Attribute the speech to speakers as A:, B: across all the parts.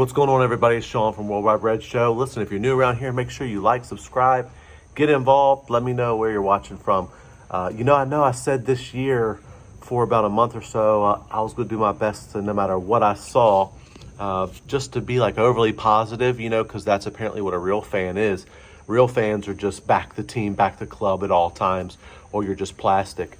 A: what's going on, everybody? It's Sean from Worldwide Red Show. Listen, if you're new around here, make sure you like, subscribe, get involved. Let me know where you're watching from. I know I said this year for about a month or so, I was going to do my best to, no matter what I saw, just to be like overly positive, because that's apparently what a real fan is. Real fans are just back the team, back the club at all times, or you're just plastic.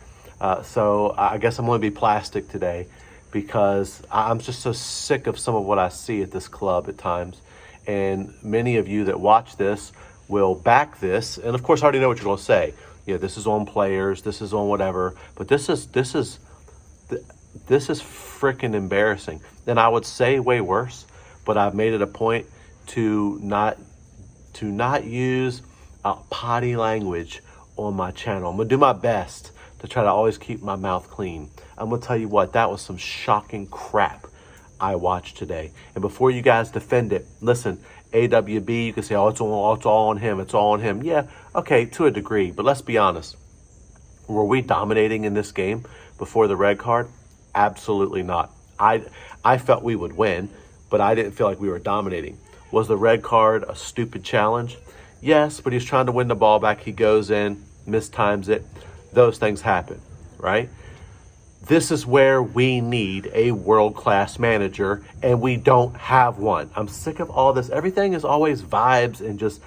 A: So I guess I'm going to be plastic today, because I'm just so sick of some of what I see at this club at times. And many of you that watch this will back this. And of course, I already know what you're going to say. This is on players, this is on whatever. But this is freaking embarrassing. And I would say way worse, but I've made it a point to not use potty language on my channel. I'm going to do my best to try to always keep my mouth clean. I'm going to tell you what, that was some shocking crap I watched today. And before you guys defend it, listen, AWB, you can say, it's all on him. It's all on him. Yeah, okay, to a degree. But let's be honest. Were we dominating in this game before the red card? Absolutely not. I felt we would win, but I didn't feel like we were dominating. Was the red card a stupid challenge? Yes, but he's trying to win the ball back. He goes in, mistimes it. Those things happen, right? This is where we need a world-class manager, and we don't have one. I'm sick of all this. Everything is always vibes and just,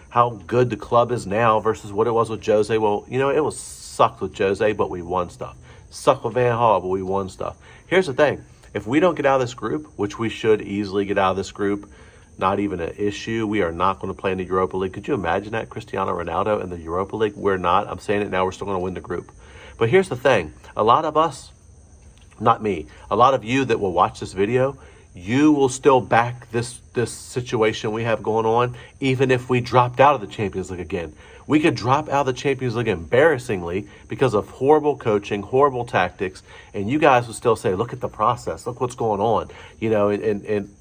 A: how good the club is now versus what it was with Jose. Well, it was sucked with Jose, but we won stuff. Sucked with Van Gaal, but we won stuff. Here's the thing. If we don't get out of this group, which we should easily get out of this group, not even an issue. We are not going to play in the Europa League. Could you imagine that? Cristiano Ronaldo in the Europa League? We're not. I'm saying it now. We're still going to win the group. But here's the thing. A lot of us, not me, a lot of you that will watch this video, you will still back this situation we have going on, even if we dropped out of the Champions League again. We could drop out of the Champions League embarrassingly because of horrible coaching, horrible tactics, and you guys will still say, look at the process, look what's going on, and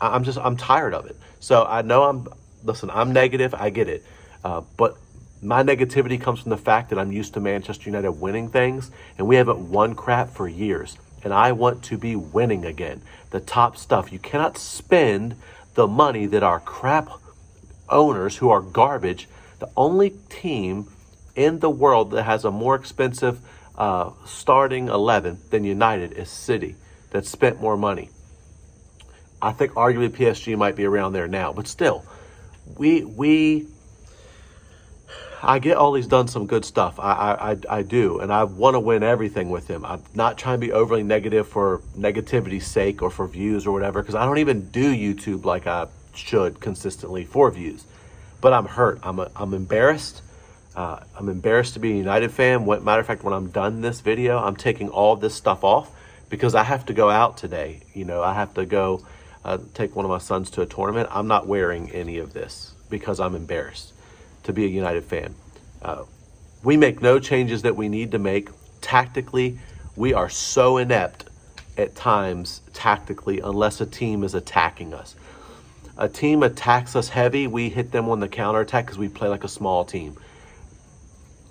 A: I'm tired of it. So I know I'm negative, I get it, but my negativity comes from the fact that I'm used to Manchester United winning things, and we haven't won crap for years. And I want to be winning again. The top stuff. You cannot spend the money that our crap owners, who are garbage, the only team in the world that has a more expensive starting 11 than United is City, that spent more money. I think arguably PSG might be around there now, but still, I get Ollie's done some good stuff. I do, and I want to win everything with him. I'm not trying to be overly negative for negativity's sake or for views or whatever, because I don't even do YouTube like I should consistently for views. But I'm hurt. I'm embarrassed. I'm embarrassed to be a United fan. Matter of fact, when I'm done this video, I'm taking all this stuff off because I have to go out today. I have to go take one of my sons to a tournament. I'm not wearing any of this because I'm embarrassed to be a United fan. We make no changes that we need to make. Tactically, we are so inept at times tactically unless a team is attacking us. A team attacks us heavy, we hit them on the counterattack because we play like a small team.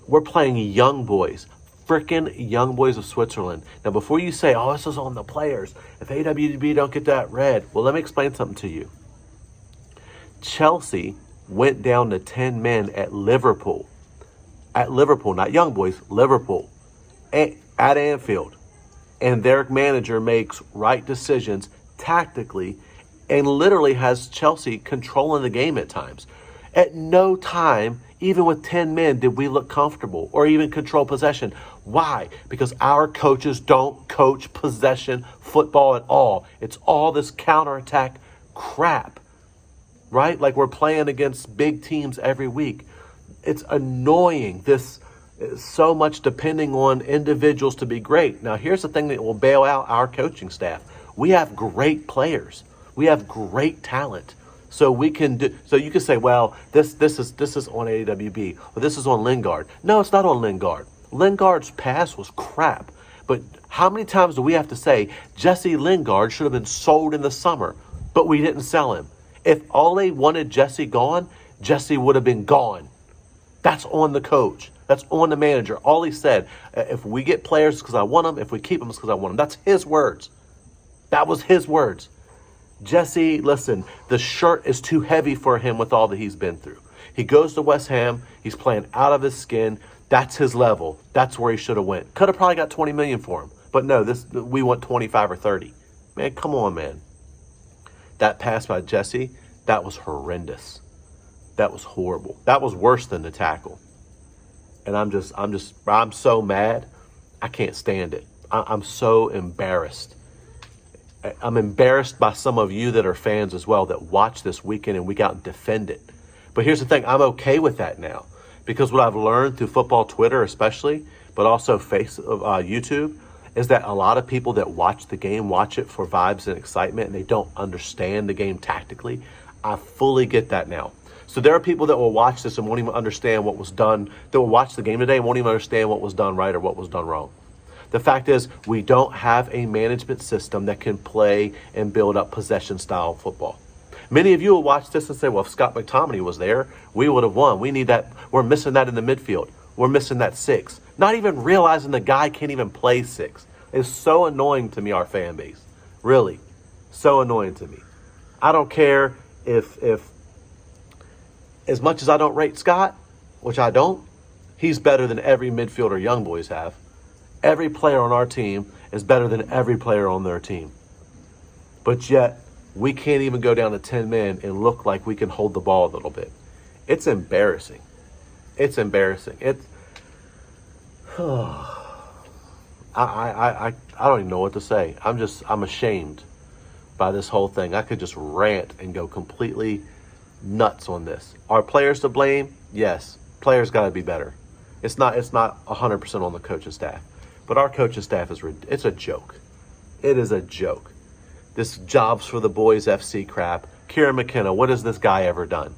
A: We're playing young boys, freaking young boys of Switzerland. Now, before you say, this is on the players, if AWB don't get that red, well, let me explain something to you. Chelsea went down to 10 men at Liverpool. At Liverpool, not young boys, Liverpool. At Anfield. And their manager makes right decisions tactically and literally has Chelsea controlling the game at times. At no time, even with 10 men, did we look comfortable or even control possession. Why? Because our coaches don't coach possession football at all. It's all this counterattack crap. Right? Like we're playing against big teams every week. It's annoying. This is so much depending on individuals to be great. Now, here's the thing that will bail out our coaching staff. We have great players. We have great talent. So we can do. So you can say, well, this is on AWB, or this is on Lingard. No, it's not on Lingard. Lingard's pass was crap. But how many times do we have to say Jesse Lingard should have been sold in the summer, but we didn't sell him? If Ole wanted Jesse gone, Jesse would have been gone. That's on the coach. That's on the manager. All he said, if we get players, it's because I want them. If we keep them, it's because I want them. That's his words. That was his words. Jesse, listen, the shirt is too heavy for him with all that he's been through. He goes to West Ham. He's playing out of his skin. That's his level. That's where he should have went. Could have probably got 20 million for him. But no, we want 25 or 30. Man, come on, man. That pass by Jesse, that was horrendous. That was horrible. That was worse than the tackle. And I'm so mad. I can't stand it. I'm so embarrassed. I'm embarrassed by some of you that are fans as well that watch this week in and week out and defend it. But here's the thing. I'm okay with that now because what I've learned through football Twitter especially, but also YouTube, is that a lot of people that watch the game watch it for vibes and excitement and they don't understand the game tactically. I fully get that now. So there are people that will watch this and won't even understand what was done, that will watch the game today and won't even understand what was done right or what was done wrong. The fact is, we don't have a management system that can play and build up possession style football. Many of you will watch this and say, well, if Scott McTominay was there, we would have won. We need that. We're missing that in the midfield. We're missing that 6. Not even realizing the guy can't even play 6. It's so annoying to me, our fan base. Really. So annoying to me. I don't care if as much as I don't rate Scott, which I don't, he's better than every midfielder young boys have. Every player on our team is better than every player on their team. But yet, we can't even go down to 10 men and look like we can hold the ball a little bit. It's embarrassing. It's embarrassing. I don't even know what to say. I'm ashamed by this whole thing. I could just rant and go completely nuts on this. Are players to blame? Yes. Players got to be better. It's not 100% on the coaching staff. But our coaching staff it's a joke. It is a joke. This jobs for the boys FC crap. Kieran McKenna, what has this guy ever done?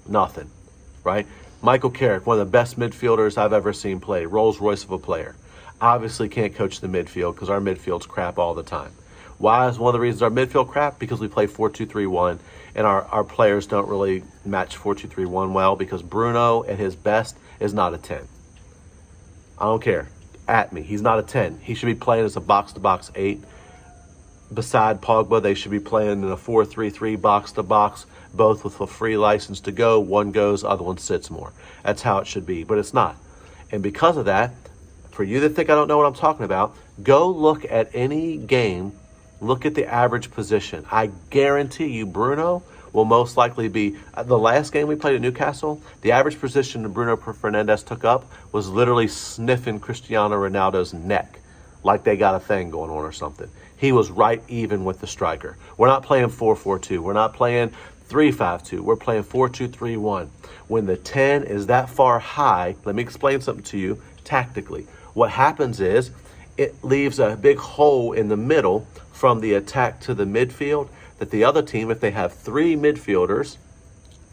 A: Nothing, right? Michael Carrick, one of the best midfielders I've ever seen play. Rolls Royce of a player. Obviously can't coach the midfield because our midfield's crap all the time. Why is one of the reasons our midfield crap? Because we play 4-2-3-1 and our players don't really match 4-2-3-1 well because Bruno at his best is not a 10. I don't care. At me. He's not a 10. He should be playing as a box-to-box 8. Beside Pogba, they should be playing in a 4-3-3 box-to-box, both with a free license to go. One goes, other one sits more. That's how it should be, but it's not. And because of that, for you that think I don't know what I'm talking about, go look at any game, look at the average position. I guarantee you Bruno will most likely be, the last game we played at Newcastle, the average position that Bruno Fernandes took up was literally sniffing Cristiano Ronaldo's neck like they got a thing going on or something. He was right even with the striker. We're not playing 4-4-2. We're not playing 3-5-2. We're playing 4-2-3-1. When the 10 is that far high, let me explain something to you tactically. What happens is it leaves a big hole in the middle from the attack to the midfield that the other team, if they have 3 midfielders,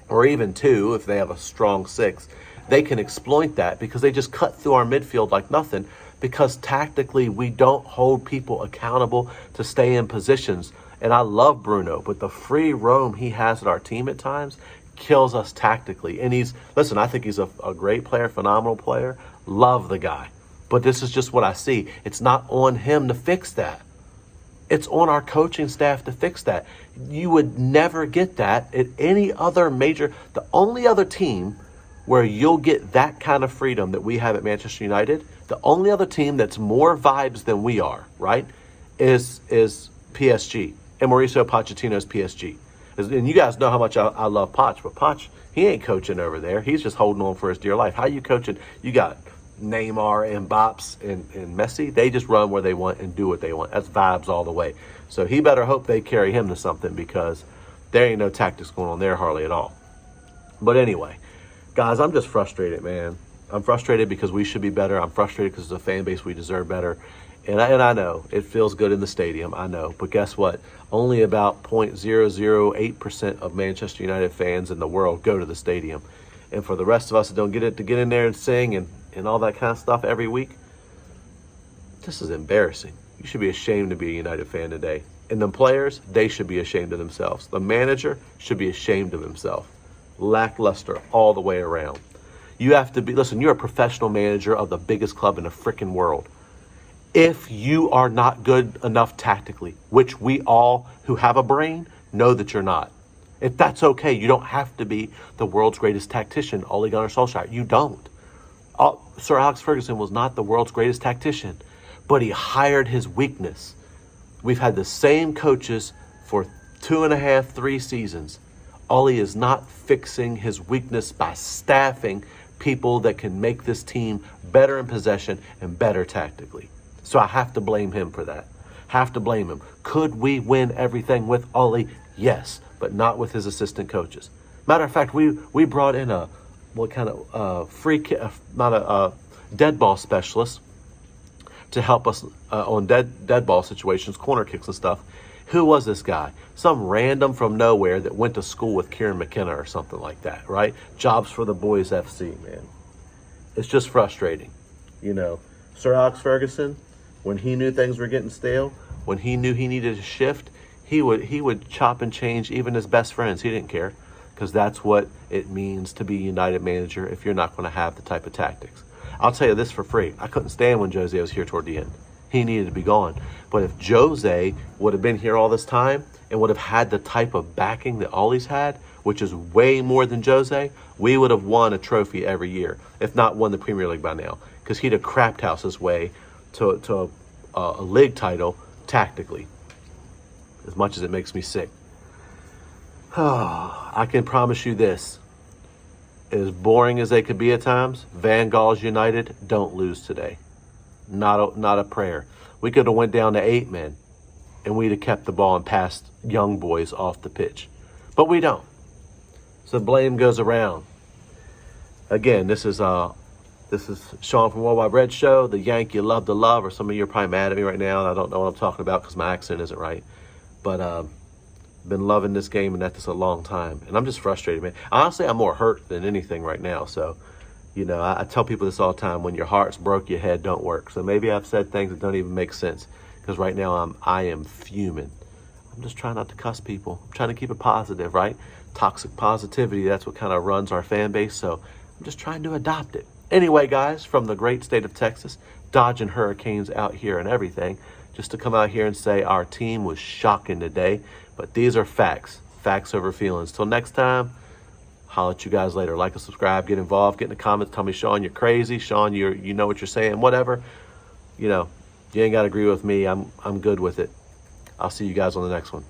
A: or even 2, if they have a strong 6, they can exploit that because they just cut through our midfield like nothing because tactically we don't hold people accountable to stay in positions. And I love Bruno, but the free roam he has at our team at times kills us tactically. And I think he's a great player, phenomenal player. Love the guy. But this is just what I see. It's not on him to fix that. It's on our coaching staff to fix that. You would never get that at any other the only other team where you'll get that kind of freedom that we have at Manchester United, the only other team that's more vibes than we are, right, is PSG. And Mauricio Pochettino's PSG. And you guys know how much I love Poch, but Poch, he ain't coaching over there. He's just holding on for his dear life. How you coaching? You got Neymar and Mbappe and Messi. They just run where they want and do what they want. That's vibes all the way. So he better hope they carry him to something because there ain't no tactics going on there hardly at all. But anyway, guys, I'm just frustrated, man. I'm frustrated because we should be better. I'm frustrated because as a fan base, we deserve better. And I know it feels good in the stadium. I know. But guess what? Only about 0.008% of Manchester United fans in the world go to the stadium. And for the rest of us that don't get it to get in there and sing and all that kind of stuff every week, this is embarrassing. You should be ashamed to be a United fan today. And the players, they should be ashamed of themselves. The manager should be ashamed of himself. Lackluster all the way around. You have to be, listen, you're a professional manager of the biggest club in the freaking world. if you are not good enough tactically, which we all who have a brain know that you're not. If that's okay, you don't have to be the world's greatest tactician, Ole Gunnar Solskjaer. You don't. Sir Alex Ferguson was not the world's greatest tactician, but he hired his weakness. We've had the same coaches for 2.5, 3 seasons. Ole is not fixing his weakness by staffing people that can make this team better in possession and better tactically. So I have to blame him for that. Have to blame him. Could we win everything with Ole? Yes, but not with his assistant coaches. Matter of fact, we brought in a dead ball specialist to help us on dead ball situations, corner kicks and stuff. Who was this guy? Some random from nowhere that went to school with Kieran McKenna or something like that, right? Jobs for the Boys FC, man. It's just frustrating. Sir Alex Ferguson, when he knew things were getting stale, when he knew he needed a shift, he would chop and change even his best friends. He didn't care, because that's what it means to be United manager if you're not going to have the type of tactics. I'll tell you this for free. I couldn't stand when Jose was here toward the end. He needed to be gone. But if Jose would have been here all this time and would have had the type of backing that Ole's had, which is way more than Jose, we would have won a trophy every year, if not won the Premier League by now, because he'd have crapped house his way to a league title tactically, as much as it makes me sick. I can promise you this. As boring as they could be at times, Van Gaal's United don't lose today. Not a prayer. We could have went down to 8 men and we'd have kept the ball and passed young boys off the pitch. But we don't. So blame goes around. Again, this is Sean from Worldwide Red Show, the Yank you love to love, or some of you are probably mad at me right now. I don't know what I'm talking about because my accent isn't right. But been loving this game and that's a long time. And I'm just frustrated, man. Honestly, I'm more hurt than anything right now. So, I tell people this all the time. When your heart's broke, your head don't work. So maybe I've said things that don't even make sense. Because right now I am fuming. I'm just trying not to cuss people. I'm trying to keep it positive, right? Toxic positivity, that's what kind of runs our fan base. So I'm just trying to adopt it. Anyway, guys, from the great state of Texas, dodging hurricanes out here and everything, just to come out here and say our team was shocking today. But these are facts. Facts over feelings. Till next time, holler at you guys later. Like and subscribe. Get involved. Get in the comments. Tell me, Sean, you're crazy. Sean, you know what you're saying. Whatever. You ain't got to agree with me. I'm good with it. I'll see you guys on the next one.